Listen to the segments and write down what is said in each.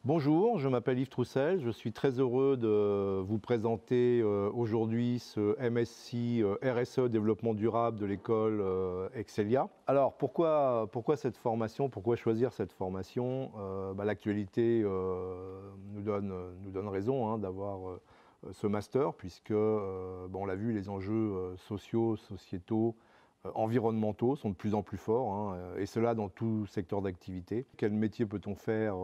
Bonjour, je m'appelle Yves Troussel, je suis très heureux de vous présenter aujourd'hui ce MSc RSE Développement Durable de l'école Excelia. Alors pourquoi cette formation, pourquoi choisir cette formation? L'actualité nous donne raison d'avoir ce master puisque, on l'a vu, les enjeux sociaux, sociétaux, environnementaux sont de plus en plus forts, et cela dans tout secteur d'activité. Quel métier peut-on faire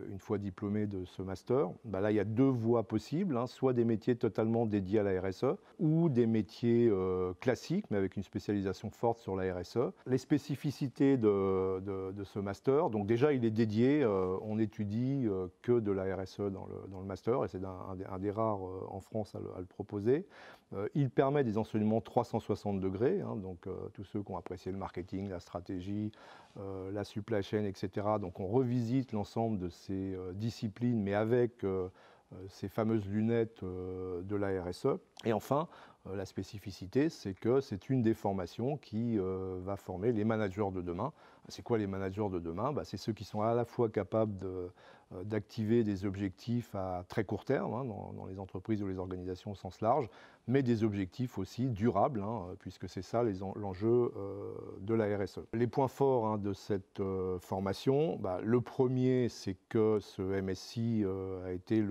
une fois diplômé de ce master? Là, il y a deux voies possibles, soit des métiers totalement dédiés à la RSE ou des métiers classiques, mais avec une spécialisation forte sur la RSE. Les spécificités de ce master, donc déjà, il est dédié, on étudie que de la RSE dans le master, et c'est un des rares en France à le proposer. Il permet des enseignements 360 degrés, donc tous ceux qui ont apprécié le marketing, la stratégie, la supply chain, etc. Donc on revisite l'ensemble de ces disciplines, mais avec ces fameuses lunettes de la RSE. Et enfin, la spécificité, c'est que c'est une des formations qui va former les managers de demain. C'est quoi les managers de demain? C'est ceux qui sont à la fois capables d'activer des objectifs à très court terme dans les entreprises ou les organisations au sens large, mais des objectifs aussi durables, puisque c'est ça l'enjeu de la RSE. Les points forts de cette formation, le premier, c'est que ce MSc a été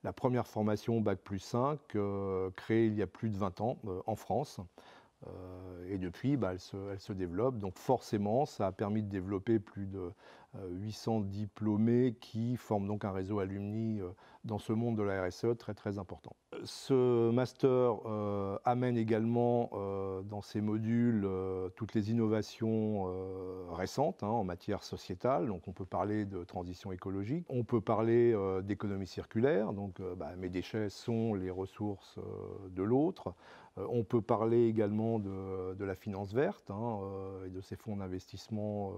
la première formation Bac+5 créée il y a plus de 20 ans en France. Et depuis, elle se développe. Donc forcément, ça a permis de développer plus de 800 diplômés qui forment donc un réseau alumni dans ce monde de la RSE très très important. Ce master amène également dans ses modules toutes les innovations récentes en matière sociétale. Donc on peut parler de transition écologique, on peut parler d'économie circulaire, donc mes déchets sont les ressources de l'autre. On peut parler également de la finance verte et de ces fonds d'investissement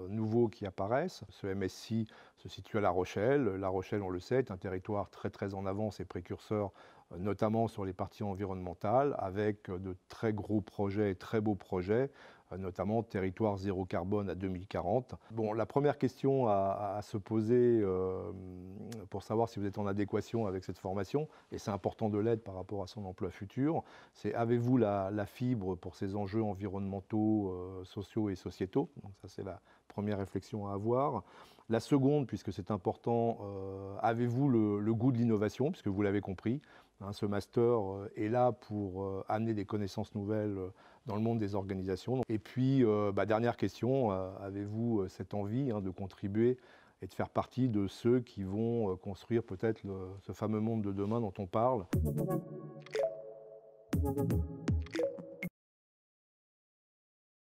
nouveaux qui apparaissent. Ce MSc se situe à La Rochelle. La Rochelle, on le sait, est un territoire très très en avance et précurseur, notamment sur les parties environnementales, avec de très gros projets, très beaux projets, notamment territoire zéro carbone à 2040. La première question à se poser pour savoir si vous êtes en adéquation avec cette formation, et c'est important de l'être par rapport à son emploi futur, c'est avez-vous la fibre pour ces enjeux environnementaux, sociaux et sociétaux? Donc ça, c'est la première réflexion à avoir. La seconde, puisque c'est important, avez-vous le goût de l'innovation, puisque vous l'avez compris, ce master est là pour amener des connaissances nouvelles dans le monde des organisations. Et puis, dernière question, avez-vous cette envie de contribuer et de faire partie de ceux qui vont construire peut-être ce fameux monde de demain dont on parle?